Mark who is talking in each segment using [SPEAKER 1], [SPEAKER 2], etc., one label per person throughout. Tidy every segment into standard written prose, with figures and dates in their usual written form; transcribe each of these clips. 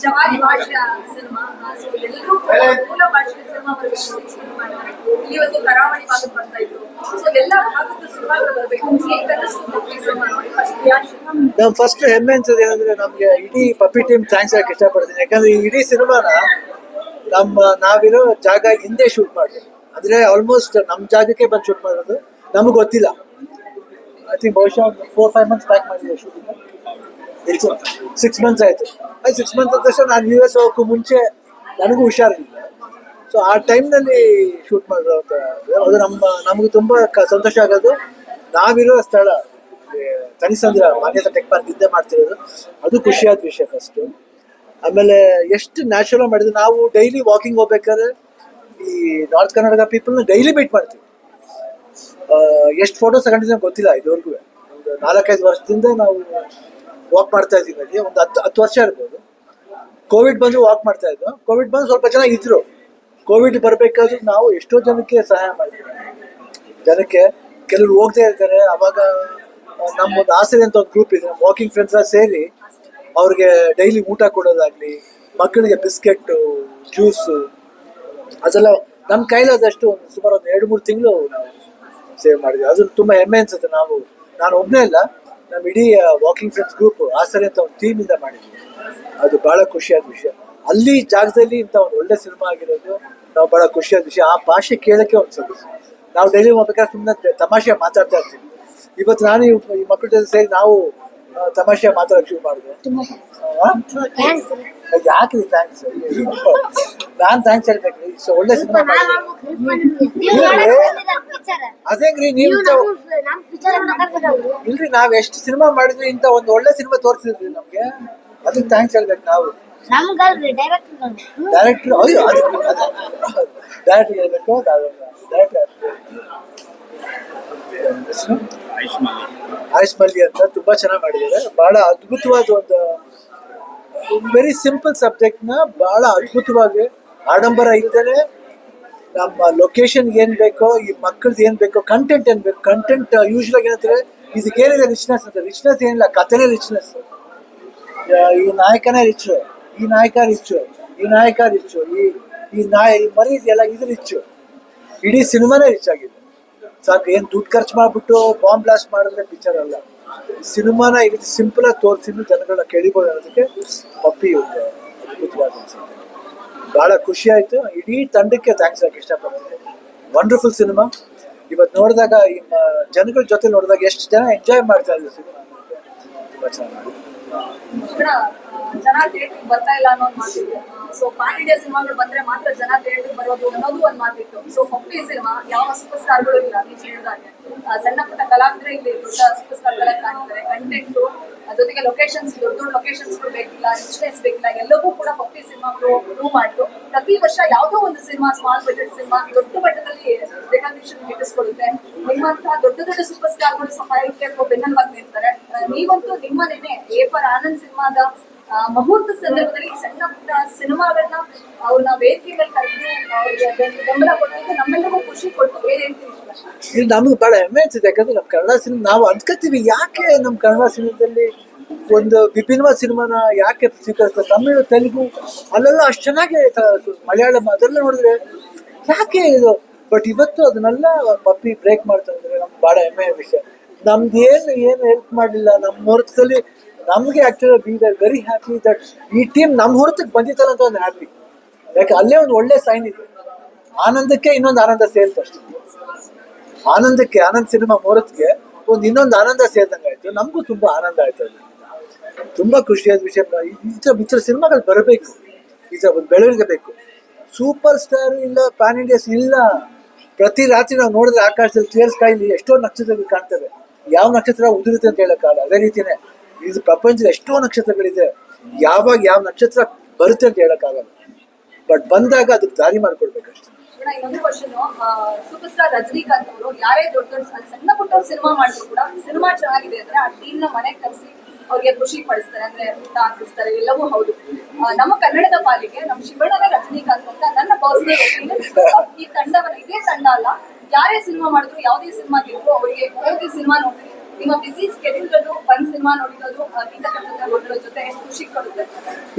[SPEAKER 1] ಜವಾರಿ ಭಾಷೆಯ cinema, so ಎಲ್ಲರೂ ಮೂಲ ಭಾಷೆಯ ಸಿನಿಮಾ ಬರಬೇಕು ಮಾಡ್ತಾರೆ. ಇಲ್ಲಿ ಒಂದು ಕರಾವಳಿ ಭಾಗಕ್ಕೆ ಬರ್ತಾ ಇತ್ತು, ಸೊ ಎಲ್ಲ ಭಾಗದ ಸಿನಿಮಾಗಳು ಬರಬೇಕು.
[SPEAKER 2] ನಾವು ಫಸ್ಟ್ ಹೆಮ್ಮೆ ಅನ್ಸೋದು ಏನಂದ್ರೆ ನಮ್ಗೆ ಇಡೀ ಪಪ್ಪಿ ಟೀಮ್ ಥ್ಯಾಂಕ್ಸ್ ಹೇಳಕ್ ಇಷ್ಟಪಡ್ತೀನಿ. ಯಾಕಂದ್ರೆ ಈ ಇಡೀ ಸಿನಿಮಾನ ನಾವಿರೋ ಜಾಗ ಹಿಂದೆ ಶೂಟ್ ಮಾಡಿದ್ವಿ. ಅಂದ್ರೆ ಆಲ್ಮೋಸ್ಟ್ ನಮ್ಮ ಜಾಗಕ್ಕೆ ಬಂದು ಶೂಟ್ ಮಾಡೋದು ನಮ್ಗೆ ಗೊತ್ತಿಲ್ಲ. ಐ ಥಿಂಕ್ ಬಹುಶಃ 4-5 months ಬ್ಯಾಕ್ ಮಾಡಿದ್ದೆ ಶೂಟಿಂಗ್. 6 months ಆಯ್ತು. 6 months ಆದ ತಕ್ಷಣ ನಾನು US ಹೋಗೋಕ್ಕೂ ಮುಂಚೆ ನನಗೂ ಹುಷಾರಿಲ್ಲ. ಸೊ ಆ ಟೈಮ್ನಲ್ಲಿ ಶೂಟ್ ಮಾಡಿರೋ ಅದು ನಮ್ಗೆ ತುಂಬ ಸಂತೋಷ ಆಗೋದು. ನಾವಿರೋ ಸ್ಥಳ ತನಿಸಂದ್ರ ಮಾನ್ಯತಾ ಟೆಕ್ ಪಾರ್ಕ್ ಇದ್ದೇ ಮಾಡ್ತಿರೋದು, ಅದು ಖುಷಿಯಾದ ವಿಷಯ ಫಸ್ಟು. ಆಮೇಲೆ ಎಷ್ಟು ನ್ಯಾಚುರಲ್ ಮಾಡಿದ್ವಿ. ನಾವು ಡೈಲಿ ವಾಕಿಂಗ್ ಹೋಗ್ಬೇಕಾದ್ರೆ ಈ ನಾರ್ತ್ ಕರ್ನಾಟಕ ಪೀಪಲ್ನ ಡೈಲಿ ಮೀಟ್ ಮಾಡ್ತೀವಿ. ಎಷ್ಟು ಫೋಟೋಸ್ ತಗೊಂಡಿದ್ದೀವಿ ಗೊತ್ತಿಲ್ಲ ಇದುವರೆಗೂ. ಒಂದು 4-5 ವರ್ಷದಿಂದ ನಾವು ವಾಕ್ ಮಾಡ್ತಾ ಇದ್ದೀವಿ. ಅಲ್ಲಿ ಒಂದು 10 ವರ್ಷ ಇರ್ಬೋದು. ಕೋವಿಡ್ ಬಂದು ವಾಕ್ ಮಾಡ್ತಾ ಇದ್ವು. ಕೋವಿಡ್ ಬಂದು ಸ್ವಲ್ಪ ಜನ ಇದ್ರು. ಕೋವಿಡ್ ಬರಬೇಕಾದ್ರೂ ನಾವು ಎಷ್ಟೋ ಜನಕ್ಕೆ ಸಹಾಯ ಮಾಡಿದ್ವಿ. ಜನಕ್ಕೆ ಕೆಲವರು ಹೋಗ್ತಾ ಇರ್ತಾರೆ. ಅವಾಗ ನಮ್ಮೊಂದು ಆಸರೆ ಅಂತ ಒಂದು ಗ್ರೂಪ್ ಇದೆ, ನಮ್ಮ ವಾಕಿಂಗ್ ಫ್ರೆಂಡ್ಸ್ ಸೇರಿ ಅವ್ರಿಗೆ ಡೈಲಿ ಊಟ ಕೊಡೋದಾಗ್ಲಿ, ಮಕ್ಕಳಿಗೆ ಬಿಸ್ಕೆಟ್ಟು, ಜ್ಯೂಸು, ಅದೆಲ್ಲ ನಮ್ಮ ಕೈಲಾದಷ್ಟು ಸುಮಾರು ಒಂದು 2-3 ತಿಂಗಳು ನಾವು ಸೇವ್ ಮಾಡಿದ್ವಿ. ಅದು ತುಂಬ ಹೆಮ್ಮೆ ಅನ್ಸುತ್ತೆ. ನಾನು ಒಬ್ಬನೇ ಇಲ್ಲ, ನಮ್ಮ ಇಡೀ ವಾಕಿಂಗ್ ಫ್ರೆಂಡ್ಸ್ ಗ್ರೂಪ್ ಆಸರೆ ಅಂತ ಒಂದು ಟೀಮಿಂದ ಮಾಡಿದ್ವಿ. ಅದು ಭಾಳ ಖುಷಿಯಾದ ವಿಷಯ. ಅಲ್ಲಿ ಜಾಗದಲ್ಲಿ ಇಂಥ ಒಂದು ಒಳ್ಳೆ ಸಿನಿಮಾ ಆಗಿರೋದು ನಾವು ಭಾಳ ಖುಷಿಯಾದ ವಿಷಯ. ಆ ಭಾಷೆ ಕೇಳೋಕ್ಕೆ ಒಂದು ಸ್ವಲ್ಪ ನಾವು ಡೈಲಿ ಹೋಗ್ಬೇಕಾದ್ರೆ ಸುಮ್ಮನೆ ತಮಾಷೆ ಮಾತಾಡ್ತಾ ಇರ್ತೀವಿ. ಇವತ್ತು ನಾನು ಈ ಮಕ್ಕಳ ಜೊತೆ ಸೇರಿ ನಾವು ತಮಾಷೆ ಮಾತಾಡೋಕೆ ಶುರು ಮಾಡಿದೆ. ಯಾಕ್ರಿ ಥ್ಯಾಂಕ್ಸ್? ನಾನು ಥ್ಯಾಂಕ್ಸ್ ಹೇಳ್ಬೇಕ್ರಿ. ಸೊ ಒಳ್ಳೆ ಸಿನಿಮಾ ಅದೇಂಗ್ರಿ ನೀವು ಇಲ್ರಿ, ನಾವ್ ಎಷ್ಟು ಸಿನಿಮಾ ಮಾಡಿದ್ವಿ, ಇಂಥ ಒಂದು ಒಳ್ಳೆ ಸಿನಿಮಾ ತೋರಿಸಿದ್ರಿ ನಮ್ಗೆ, ಅದಕ್ಕೆ ಥ್ಯಾಂಕ್ಸ್ ಹೇಳ್ಬೇಕು ನಾವು. ಡೈರೆಕ್ಟರ್ ಹೇಳ್ಬೇಕು. ಆಯುಷ್ ಮಲ್ಲಿ ಅಂತ ತುಂಬಾ ಚೆನ್ನಾಗಿ ಮಾಡಿದ್ದಾರೆ. ಬಹಳ ಅದ್ಭುತವಾದ ಒಂದು ವೆರಿ ಸಿಂಪಲ್ ಸಬ್ಜೆಕ್ಟ್ನ ಬಹಳ ಅದ್ಭುತವಾಗಿ, ಆಡಂಬರ ಇಲ್ದೇನೆ ನಮ್ಮ ಲೊಕೇಶನ್ಗೆ ಏನು ಬೇಕೋ, ಈ ಮಕ್ಕಳದ್ದು ಏನು ಬೇಕೋ, ಕಂಟೆಂಟ್ ಏನು ಬೇಕು. ಕಂಟೆಂಟ್ ಯೂಶ್ವಲಾಗಿ ಏನಂತಾರೆ, ಇದಕ್ಕೇನಿದೆ ರಿಚ್ನೆಸ್ ಅಂತ. ರಿಚ್ನೆಸ್ ಏನಿಲ್ಲ, ಕಥೆನೇ ರಿಚ್ನೆಸ್. ಈ ನಾಯಕನೇ ರಿಚ್ಚು, ಈ ನಾಯಕ ರಿಚ್ಚು, ಈ ನಾಯಕ ರಿಚ್ಚು, ಈ ಮರಿ ಇದೆಯಲ್ಲ ಇದು ರಿಚ್ಚು. ಇಡೀ ಸಿನಿಮಾನೇ ರಿಚ್ ಆಗಿದೆ. ಸಾಕು, ಏನು ದುಡ್ಡು ಖರ್ಚು ಮಾಡಿಬಿಟ್ಟು ಬಾಂಬ್ ಬ್ಲಾಸ್ಟ್ ಮಾಡಿದ್ರೆ ಪಿಕ್ಚರ್ ಅಲ್ಲ. ಸಿನಿಮಾನ ಈ ರೀತಿ ಸಿಂಪಲ್ ಆಗಿ ತೋರಿಸಿದ್ದು ಜನಗಳನ್ನ ಕೇಳಿಬೋದು ಅನ್ನೋದಕ್ಕೆ ಪಪ್ಪಿ ಒಂದು ಅದ್ಭುತವಾದ ಅನ್ಸುತ್ತೆ. ಭಾಳ ಖುಷಿ ಆಯಿತು. ಇಡೀ ತಂಡಕ್ಕೆ ಥ್ಯಾಂಕ್ಸ್ ಹೇಳಕ್ಕೆ ಇಷ್ಟಪಡ್ತೀನಿ. Wonderful cinema. ಇವತ್ತು ನೋಡಿದಾಗ ಈ ಜನಗಳ ಜೊತೆ ನೋಡಿದಾಗ ಎಷ್ಟು ಜನ ಎಂಜಾಯ್ ಮಾಡ್ತಾ ಇದ್ರು ಸಿನಿಮಾ. ತುಂಬ ಚೆನ್ನಾಗಿ
[SPEAKER 1] ಜನ ಥಿಯೇಟರ್ಗೆ ಬರ್ತಾ ಇಲ್ಲ ಅನ್ನೋ ಒಂದು ಮಾತಿತ್ತು. ಸೊ ಪಾನ್ ಇಂಡಿಯಾ ಸಿನಿಮಾಗಳು ಬಂದ್ರೆ ಮಾತ್ರ ಜನ ಥಿಯೇಟರ್ಗೆ ಬರೋದು ಅನ್ನೋದು ಒಂದು ಮಾತಿತ್ತು. ಸೊ ಪಪ್ಪಿ ಸಿನಿಮಾ ಯಾವ ಸೂಪರ್ ಸ್ಟಾರ್ಗಳು ಇಲ್ಲ, ನೀವು ಹೇಳಿದಾಗೆ ಸಣ್ಣ ಪುಟ್ಟ ಕಲಾವಿದ್ರೆ ಇಲ್ಲಿ ದೊಡ್ಡ ಸೂಪರ್ ಸ್ಟಾರ್ಗಳೇ ಕಾಣ್ತಾರೆ. ಕಂಟೆಂಟು ಜೊತೆಗೆ ಲೊಕೇಶನ್ಸ್, ದೊಡ್ಡ ದೊಡ್ಡ ಲೊಕೇಶನ್ಸ್ಗಳು ಬೇಕಿಲ್ಲ, ರಿಚ್ನೆಸ್ ಬೇಕಿಲ್ಲ, ಎಲ್ಲವೂ ಕೂಡ ಪಪ್ಪಿ ಸಿನಿಮಾಗಳು ಪ್ರೂವ್ ಮಾಡಿದ್ರು. ಪ್ರತಿ ವರ್ಷ ಯಾವುದೋ ಒಂದು ಸಿನಿಮಾ, ಸ್ಮಾಲ್ ಬಜೆಟ್ ಸಿನಿಮಾ ದೊಡ್ಡ ಮಟ್ಟದಲ್ಲಿ ರೆಕಗ್ನಿಷನ್ ಗಿಟ್ಟಿಸ್ಕೊಳ್ಳುತ್ತೆ. ನಿಮ್ಮಂತಹ ದೊಡ್ಡ ದೊಡ್ಡ ಸೂಪರ್ ಸ್ಟಾರ್ಗಳು ಸಹಾಯಕ್ಕೆ ಬೆನ್ನೆಲುಬಾಗಿ ನಿಲ್ತಾರೆ. ನೀವಂತೂ ನಿಮ್ಮನೇನೆ ಏಪರ್ ಆನಂದ್ ಸಿನಿಮಾದ ಮುಹೂರ್ತ ಸಂದರ್ಭದಲ್ಲಿ ಸಣ್ಣ ಪುಟ್ಟ ಸಿನಿಮಾಗಳನ್ನ ಅವ್ರನ್ನ ವೇದಿಕೆ ಮೇಲೆ ಕರೆದು ಅವ್ರಿಗೆ ಬೆಂಬಲ ಕೊಟ್ಟಿದ್ದು ನಮ್ಮೆಲ್ಲರಿಗೂ ಖುಷಿ ಕೊಟ್ಟು. ಬೇರೆ ಹೇಳ್ತೀವಿ,
[SPEAKER 2] ಇದು ನಮ್ಗೆ ಭಾಳ ಹೆಮ್ಮೆ ಅನ್ಸುತ್ತೆ. ಯಾಕಂದ್ರೆ ನಮ್ಮ ಕನ್ನಡ ಸಿನಿಮಾ ನಾವು ಅಂದ್ಕೋತೀವಿ, ಯಾಕೆ ನಮ್ಮ ಕನ್ನಡ ಸಿನಿಮಾದಲ್ಲಿ ಒಂದು ವಿಭಿನ್ನವಾದ ಸಿನಿಮಾನ ಯಾಕೆ ಸ್ವೀಕರಿಸ್ತಾರೆ. ತಮಿಳು, ತೆಲುಗು ಅಲ್ಲೆಲ್ಲ ಅಷ್ಟು ಚೆನ್ನಾಗಿ, ಮಲಯಾಳಂ ಅದೆಲ್ಲ ನೋಡಿದ್ರೆ ಯಾಕೆ ಇದು. ಬಟ್ ಇವತ್ತು ಅದನ್ನೆಲ್ಲ ಪಪ್ಪಿ ಬ್ರೇಕ್ ಮಾಡ್ತಾ ಇದ್ದಾರೆ. ನಮ್ಗೆ ಭಾಳ ಹೆಮ್ಮೆಯ ವಿಷಯ. ನಮ್ದು ಏನು ಹೆಲ್ಪ್ ಮಾಡಲಿಲ್ಲ ನಮ್ಮ ಹೊರತದಲ್ಲಿ. ನಮಗೆ actually we are very happy that ಈ ಟೀಮ್ ನಮ್ಮ ಹೊರತಕ್ಕೆ ಬಂದಿತ್ತಲ್ಲ ಅಂತ ಒಂದು ಹ್ಯಾಪಿ. ಯಾಕೆ ಅಲ್ಲೇ ಒಂದು ಒಳ್ಳೆ ಸೈನ್ ಇದೆ. ಆನಂದಕ್ಕೆ ಇನ್ನೊಂದು ಆನಂದ ಸೇರಿತು ಅಷ್ಟೇ. ಆನಂದಕ್ಕೆ, ಆನಂದ್ ಸಿನಿಮಾ ಮುಹೂರ್ತಕ್ಕೆ ಒಂದು ಇನ್ನೊಂದು ಆನಂದ ಸೇರಿದಂಗೆ ಆಯಿತು. ನಮಗೂ ತುಂಬ ಆನಂದ ಆಯ್ತು. ಅದು ತುಂಬ ಖುಷಿಯಾದ ವಿಷಯ. ಈ ಥರ ಸಿನಿಮಾಗಳು ಬರಬೇಕು, ಈ ಥರ ಒಂದು ಬೆಳವಣಿಗೆ ಬೇಕು. ಸೂಪರ್ ಸ್ಟಾರ್ ಇಲ್ಲ, ಪ್ಯಾನ್ ಇಂಡಿಯಾಸ್ ಇಲ್ಲ. ಪ್ರತಿ ರಾತ್ರಿ ನಾವು ನೋಡಿದ್ರೆ ಆಕಾಶದಲ್ಲಿ ಕ್ಲಿಯರ್ ಸ್ಕೈಲಿ ಎಷ್ಟೋ ನಕ್ಷತ್ರಗಳು ಕಾಣ್ತವೆ. ಯಾವ ನಕ್ಷತ್ರ ಉದುರುತ್ತೆ ಅಂತ ಹೇಳೋಕ್ಕಾಗಲ್ಲ. ಅದೇ ರೀತಿಯೇ ಇದು ಪ್ರಪಂಚದ ಎಷ್ಟೋ ನಕ್ಷತ್ರಗಳಿದೆ. ಯಾವಾಗ ಯಾವ ನಕ್ಷತ್ರ ಬರುತ್ತೆ ಅಂತ ಹೇಳೋಕ್ಕಾಗಲ್ಲ. ಬಟ್ ಬಂದಾಗ ಅದಕ್ಕೆ ದಾರಿ ಮಾಡಿಕೊಡ್ಬೇಕಷ್ಟೇ.
[SPEAKER 1] ಇನ್ನೊಂದು ಕ್ವಶನ್, ಸೂಪರ್ ಸ್ಟಾರ್ ರಜನಿಕಾಂತ್ ಅವರು ಯಾರೇ ದೊಡ್ಡ ದೊಡ್ಡ ಸಣ್ಣ ಪುಟ್ಟ ಸಿನಿಮಾ ಮಾಡಿದ್ರು ಕೂಡ ಸಿನಿಮಾ ಚೆನ್ನಾಗಿದೆ ಅಂದ್ರೆ ಆ ಟೀಮ್ ನ ಮನೆಗೆ ಕರೆಸಿ ಅವ್ರಿಗೆ ಖುಷಿ ಪಡಿಸ್ತಾರೆ, ಅಂದ್ರೆ ಊಟ ಹಾಕಿಸ್ತಾರೆ, ಎಲ್ಲವೂ ಹೌದು. ನಮ್ಮ ಕನ್ನಡದ ಪಾಲಿಗೆ ನಮ್ಮ ಶಿವಣ್ಣನೇ ರಜನಿಕಾಂತ್ ಅಂತ ನನ್ನ ಪರ್ಸನಲ್ ಒಪಿನಿಯನ್. ಈ ತಂಡವನ್ನ, ಇದೇ ತಂಡ ಅಲ್ಲ, ಯಾರೇ ಸಿನಿಮಾ ಮಾಡಿದ್ರು, ಯಾವುದೇ ಸಿನಿಮಾ ಗೆದ್ರು ಅವರಿಗೆ ಹೋಗಿ ಸಿನಿಮಾ ನೋಡ್ತೀವಿ, ನಿಮ್ಮ ಬಿಸಿ ಸ್ಕೆಡ್ಯೂಲ್ ಒಂದ್ ಸಿನಿಮಾ ನೋಡಿರೋದು ಗೀತಾ ಕಟ್ಟದ ಮಗಳ ಜೊತೆ ಎಷ್ಟು ಖುಷಿ ಕೊಡುತ್ತೆ?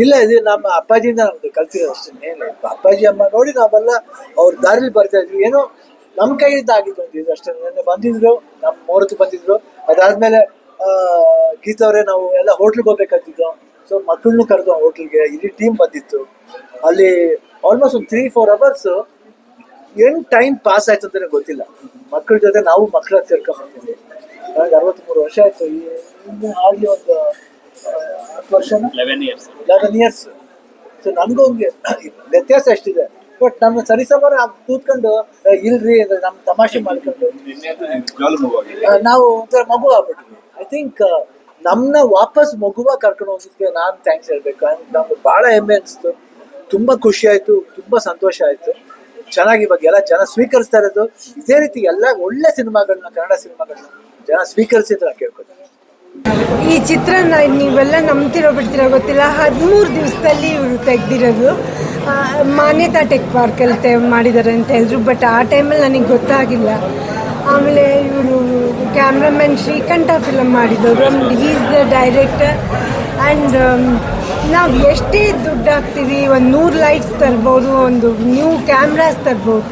[SPEAKER 2] ಇಲ್ಲ, ಇದು ನಮ್ಮ ಅಪ್ಪಾಜಿಯಿಂದ ನಮ್ದು ಕಲ್ತಿರೋದು ಅಷ್ಟೇ. ಅಪ್ಪಾಜಿ ಅಮ್ಮ ನೋಡಿ ನಾವೆಲ್ಲ ಅವ್ರ ದಾರಿಲಿ ಬರ್ತಾ ಇದ್ವಿ. ಏನೋ ನಮ್ಮ ಕೈಯಿಂದ ಆಗಿದ್ದು ಇದು ಅಷ್ಟೇ. ನೆನ್ನೆ ಬಂದಿದ್ರು, ನಮ್ಮ ಮುಹೂರ್ತ ಬಂದಿದ್ರು. ಅದಾದ್ಮೇಲೆ ಗೀತವ್ರೆ ನಾವು ಎಲ್ಲ ಹೋಟ್ಲಿಗೆ ಹೋಗ್ಬೇಕಾಗ್ತಿದ್ದು. ಸೊ ಮಕ್ಕಳನ್ನು ಕರೆದು ಹೋಟ್ಲಿಗೆ ಇಡೀ ಟೀಮ್ ಬಂದಿತ್ತು. ಅಲ್ಲಿ ಆಲ್ಮೋಸ್ಟ್ ಒಂದು 3-4 ಅವರ್ಸ್ ಏನು ಟೈಮ್ ಪಾಸ್ ಆಯ್ತು ಅಂತಲೇ ಗೊತ್ತಿಲ್ಲ. ಮಕ್ಕಳ ಜೊತೆ ನಾವು ಮಕ್ಕಳ ಸೇರ್ಕೊಂಡ್ಬರ್ತೀವಿ. ನನಗೆ 63 ವರ್ಷ ಆಯ್ತು. ಇನ್ನು ಆಗಲಿ ಒಂದು 10 ವರ್ಷನ 11 ಇಯರ್ಸ್. ಸೊ ನನಗೂ ಒಂದು ವ್ಯತ್ಯಾಸ ಎಷ್ಟಿದೆ. ಬಟ್ ನಮ್ಮ ಸರಿಸಮಾನ ಕೂತ್ಕೊಂಡು ಇಲ್ರಿ ನಮ್ಮ ತಮಾಷೆ ಮಾಡ್ಕೊಂಡು ನಾವು ಒಂಥರ ಮಗು ಆಗ್ಬಿಟ್ವಿ. ಐ ಥಿಂಕ್ ನಮ್ಮನ್ನ ವಾಪಸ್ ಮಗುವಾಗಿ ಕರ್ಕೊಂಡು ಹೋಗಿದ್ಕೆ ನಾನು ಥ್ಯಾಂಕ್ಸ್ ಹೇಳ್ಬೇಕು. ನಮ್ಗೆ ಭಾಳ ಹೆಮ್ಮೆ ಅನಿಸ್ತು, ತುಂಬ ಖುಷಿ ಆಯಿತು, ತುಂಬ ಸಂತೋಷ ಆಯಿತು. ಚೆನ್ನಾಗಿ ಇವಾಗ ಎಲ್ಲ ಜನ ಸ್ವೀಕರಿಸ್ತಾ ಇರೋದು. ಇದೇ ರೀತಿ ಎಲ್ಲ ಒಳ್ಳೆ ಸಿನಿಮಾಗಳನ್ನ, ಕನ್ನಡ ಸಿನಿಮಾಗಳನ್ನ ಜನ ಸ್ವೀಕರಿಸಿದ್ರೆ ಕೇಳ್ಕೊತೀನಿ.
[SPEAKER 3] ಈ ಚಿತ್ರ ನೀವೆಲ್ಲ ನಂಬ್ತಿರೋ ಬಿಡ್ತಿರೋ ಗೊತ್ತಿಲ್ಲ, 13 ದಿವಸದಲ್ಲಿ ಇವರು ತೆಗ್ದಿರೋದು. ಮಾನ್ಯತಾ ಟೆಕ್ ಪಾರ್ಕಲ್ಲಿ ಮಾಡಿದ್ದಾರೆ ಅಂತ ಹೇಳಿದ್ರು. ಬಟ್ ಆ ಟೈಮಲ್ಲಿ ನನಗೆ ಗೊತ್ತಾಗಿಲ್ಲ. ಆಮೇಲೆ ಇವರು ಕ್ಯಾಮ್ರಾಮನ್ ಶ್ರೀಕಂಠ ಫಿಲಮ್ ಮಾಡಿದವರು. He is the director. And ನಾವು ಎಷ್ಟೇ ದುಡ್ಡು ಹಾಕ್ತೀವಿ, ಒಂದು 100 ಲೈಟ್ಸ್ ತರ್ಬೋದು, ಒಂದು ನ್ಯೂ ಕ್ಯಾಮ್ರಾಸ್ ತರ್ಬೋದು,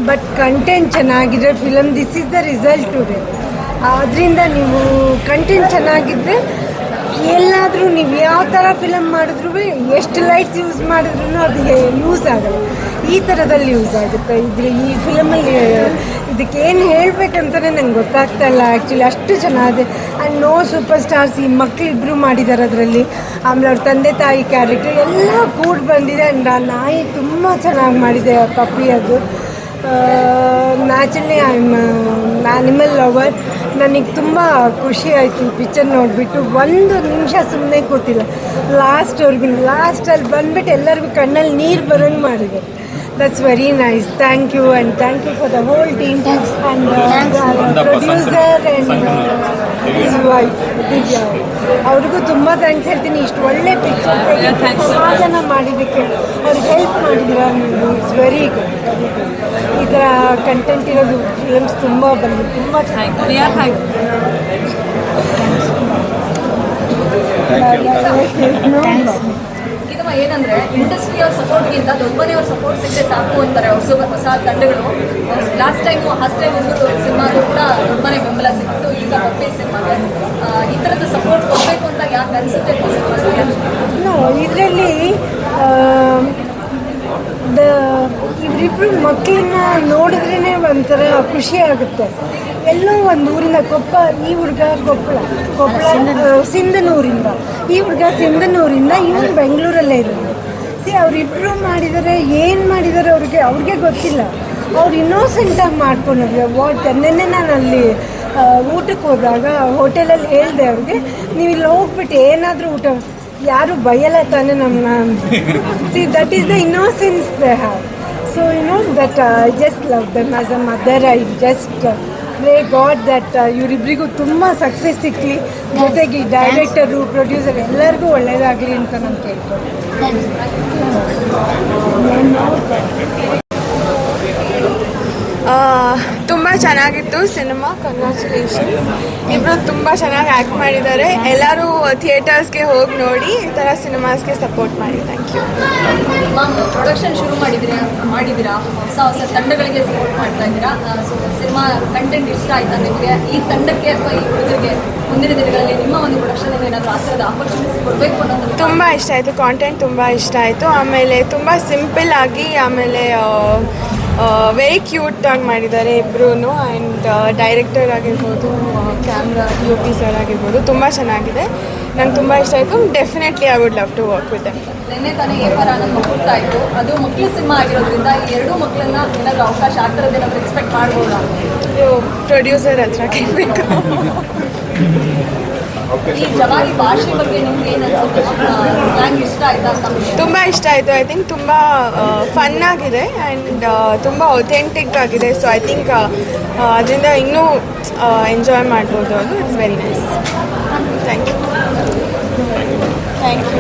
[SPEAKER 3] ಬಟ್ ಕಂಟೆಂಟ್ ಚೆನ್ನಾಗಿದ್ರೆ film this is the result today. ಅದರಿಂದ ನೀವು ಕಂಟೆಂಟ್ ಚೆನ್ನಾಗಿದ್ದರೆ ಎಲ್ಲಾದರೂ ನೀವು ಯಾವ ಥರ ಫಿಲಮ್ ಮಾಡಿದ್ರೂ, ಎಷ್ಟು ಲೈಟ್ಸ್ ಯೂಸ್ ಮಾಡಿದ್ರೂ ಅದಕ್ಕೆ ಯೂಸ್ ಆಗಲ್ಲ. ಈ ಥರದಲ್ಲಿ ಯೂಸ್ ಆಗುತ್ತೆ. ಈ ಫಿಲಮಲ್ಲಿ ಇದಕ್ಕೆ ಏನು ಹೇಳಬೇಕಂತಲೇ ನಂಗೆ ಗೊತ್ತಾಗ್ತಾ ಇಲ್ಲ ಆ್ಯಕ್ಚುಲಿ. ಅಷ್ಟು ಚೆನ್ನಾಗಿದೆ. ಆ್ಯಂಡ್ ನೋ ಸೂಪರ್ ಸ್ಟಾರ್ಸ್, ಈ ಮಕ್ಕಳಿಬ್ಬರು ಮಾಡಿದ್ದಾರೆ ಅದರಲ್ಲಿ. ಆಮೇಲೆ ಅವ್ರ ತಂದೆ ತಾಯಿ ಕ್ಯಾರೆಕ್ಟರ್ ಎಲ್ಲ ಕೂಡ ಬಂದಿದೆ. ಆ್ಯಂಡ್ ಆ ನಾಯಿ ತುಂಬ ಚೆನ್ನಾಗಿ ಮಾಡಿದೆ, ಆ ಪಪ್ಪಿ. ಅದು naturally I am animal lover. ನನಗೆ ತುಂಬ ಖುಷಿ ಆಯಿತು ಪಿಕ್ಚರ್ ನೋಡಿಬಿಟ್ಟು. 1 ನಿಮಿಷ ಸುಮ್ಮನೆ ಕೂತಿಲ್ಲ ಲಾಸ್ಟ್ವರೆಗೂ. ಲಾಸ್ಟಲ್ಲಿ ಬಂದುಬಿಟ್ಟು ಎಲ್ಲರಿಗೂ ಕಣ್ಣಲ್ಲಿ ನೀರು ಬರೋಂಗೆ ಮಾಡಿದೆ. That's very nice. Thank you and thank you for the whole team and producer and his wife Divya. ಅವ್ರಿಗೂ ತುಂಬ ಥ್ಯಾಂಕ್ಸ್ ಹೇಳ್ತೀನಿ. ಇಷ್ಟು ಒಳ್ಳೆ ಪಿಕ್ಚರ್ ಸಮಾಧಾನ ಮಾಡಿದ್ದಕ್ಕೆ, ಅವ್ರಿಗೆ ಹೆಲ್ಪ್ ಮಾಡಿದ್ದೀರಾ ನೀವು. It's very good. ಈ ಥರ ಕಂಟೆಂಟ್ ಇರೋದು ಫಿಲಮ್ಸ್ ತುಂಬ ಬಂದು ತುಂಬ ಚೆನ್ನಾಗಿ.
[SPEAKER 1] ಗೀತಮ್ಮ, ಏನಂದ್ರೆ ಇಂಡಸ್ಟ್ರಿಯವ್ರ ಸಪೋರ್ಟ್ಗಿಂತ ದೊಡ್ಡ ಮನೆಯವ್ರ ಸಪೋರ್ಟ್ ಸಿಕ್ಕರೆ ಸಾಕು ಅಂತಾರೆ ಹೊಸ ತಂಡಗಳು. ಲಾಸ್ಟ್ ಟೈಮು ಹಾಸ್ಟೆ ಒಂದು ಸಿನಿಮಾಗೂ ಕೂಡ ದೊಡ್ಡ ಮನೆ ಬೆಂಬಲ ಸಿಕ್ತು. ಈಗ ಪಪ್ಪಿ ಸಿನಿಮಾಗೆ ಈ ಥರದ ಸಪೋರ್ಟ್ ಕೊಡಬೇಕು ಅಂತ ಯಾಕೆ ಅನಿಸುತ್ತೆ?
[SPEAKER 3] ಇದರಲ್ಲಿ ಇವರಿಬ್ಬರು ಮಕ್ಕಳನ್ನ ನೋಡಿದ್ರೇ ಒಂಥರ ಖುಷಿ ಆಗುತ್ತೆ. ಎಲ್ಲೋ ಒಂದು ಊರಿಂದ ಈ ಹುಡುಗ ಕೊಪ್ಪಳ ಸಿಂಧನೂರಿಂದ, ಈ ಹುಡುಗ ಸಿಂಧನೂರಿಂದ, ಇವನು ಬೆಂಗಳೂರಲ್ಲೇ ಇರೋದು. ಅವರಿಬ್ಬರು ಮಾಡಿದ್ದಾರೆ. ಏನು ಮಾಡಿದ್ದಾರೆ ಅವ್ರಿಗೆ ಗೊತ್ತಿಲ್ಲ. ಅವ್ರು ಇನ್ನೋಸೆಂಟಾಗಿ ಮಾಡ್ಕೊಂಡಿದ್ರು. ನೆನ್ನೆ ನಾನು ಅಲ್ಲಿ ಊಟಕ್ಕೆ ಹೋದಾಗ ಹೋಟೆಲಲ್ಲಿ ಹೇಳಿದೆ ಅವ್ರಿಗೆ, ನೀವು ಇಲ್ಲಿ ಹೋಗ್ಬಿಟ್ಟು ಏನಾದರೂ ಊಟ, ಯಾರು ಬೈಯಲ್ಲ ತಾನೇ ನಮ್ಮನ್ನ. That is the innocence they have. So that I just love them as a mother. I just pray God that ಇವರಿಬ್ಬರಿಗೂ ತುಂಬ ಸಕ್ಸಸ್ ಸಿಕ್ಕಲಿ. ಜೊತೆಗೆ ಡೈರೆಕ್ಟರು, ಪ್ರೊಡ್ಯೂಸರ್ ಎಲ್ಲರಿಗೂ ಒಳ್ಳೆಯದಾಗಲಿ ಅಂತ ನಾನು ಕೇಳ್ತೀನಿ.
[SPEAKER 4] ತುಂಬ ಚೆನ್ನಾಗಿತ್ತು ಸಿನಿಮಾ. ಕಂಗ್ರ್ಯಾಚುಲೇಷನ್ಸ್. ಇಬ್ಬರು ತುಂಬ ಚೆನ್ನಾಗಿ ಆ್ಯಕ್ಟ್ ಮಾಡಿದ್ದಾರೆ. ಎಲ್ಲರೂ ಥಿಯೇಟರ್ಸ್ಗೆ ಹೋಗಿ ನೋಡಿ ಈ ಥರ ಸಿನಿಮಾಸ್ಗೆ ಸಪೋರ್ಟ್ ಮಾಡಿ. Thank you.
[SPEAKER 1] ಪ್ರೊಡಕ್ಷನ್ ಶುರು ಮಾಡಿದ್ದೀರಾ, ಹೊಸ ತಂಡಗಳಿಗೆ ಸಪೋರ್ಟ್ ಮಾಡ್ತಾ ಇದ್ದೀರಾ. ಸೊ ಸಿನಿಮಾ ಕಂಟೆಂಟ್ ಇಷ್ಟ ಆಯ್ತಾ ನಿಮಗೆ? ಈ ತಂಡಕ್ಕೆ ಅಥವಾ ಈ ಹುಡುಗರಿಗೆ ಮುಂದಿನ ದಿನಗಳಲ್ಲಿ ನಿಮ್ಮ ಒಂದು ಪ್ರೊಡಕ್ಷನ್ ಏನಾದರೂ ಆ ಥರದ ಆಪರ್ಚುನಿಟೀಸ್ ಕೊಡಬೇಕು ಅನ್ನೋದು?
[SPEAKER 4] ತುಂಬ ಇಷ್ಟ ಆಯಿತು. ಕಾಂಟೆಂಟ್ ತುಂಬ ಇಷ್ಟ ಆಯಿತು. ಆಮೇಲೆ ತುಂಬ ಸಿಂಪಲ್ ಆಗಿ, ಆಮೇಲೆ ವೆರಿ ಕ್ಯೂಟಾಗಿ ಮಾಡಿದ್ದಾರೆ ಇಬ್ಬರೂ. ಆ್ಯಂಡ್ ಡೈರೆಕ್ಟರ್ ಆಗಿರ್ಬೋದು, ಕ್ಯಾಮ್ರಾ DOP ಸರ್ ಆಗಿರ್ಬೋದು, ತುಂಬ ಚೆನ್ನಾಗಿದೆ. ನಂಗೆ ತುಂಬ ಇಷ್ಟ ಆಯಿತು. Definitely I would love to work with them.
[SPEAKER 1] ನಿನ್ನೆ ತಾನೇ ಅನ್ನೋದು ಮುಗಿಸ್ತಾ ಇತ್ತು. ಅದು ಮಕ್ಕಳ ಸಿನಿಮಾ ಆಗಿರೋದ್ರಿಂದ ಈ ಎರಡೂ ಮಕ್ಕಳನ್ನ ಏನಾದರೂ ಅವಕಾಶ ಆ ಥರದ್ದೇನಾದರೂ ಎಕ್ಸ್ಪೆಕ್ಟ್ ಮಾಡ್ಬೋದಾ?
[SPEAKER 4] ಪ್ರೊಡ್ಯೂಸರ್ ಹತ್ರ ಕೇಳಬೇಕು.
[SPEAKER 1] ಈ ಜವಾರಿ ಭಾಷೆ ಬಗ್ಗೆ ನಿಮ್ಗೆ ಏನು ಅನ್ಸುತ್ತೆ? ಸ್ಲ್ಯಾಂಗ್ ಇಷ್ಟ ಆಯ್ತಾ?
[SPEAKER 4] ತುಂಬ ಇಷ್ಟ ಆಯಿತು. ಐ ಥಿಂಕ್ ತುಂಬ ಫನ್ ಆಗಿದೆ ಆ್ಯಂಡ್ ತುಂಬ ಒಥೆಂಟಿಕ್ ಆಗಿದೆ. ಸೊ ಐ ಥಿಂಕ್ ಅದರಿಂದ ಇನ್ನೂ ಎಂಜಾಯ್ ಮಾಡ್ಬೋದು. ಅದು it's very nice. Thank you.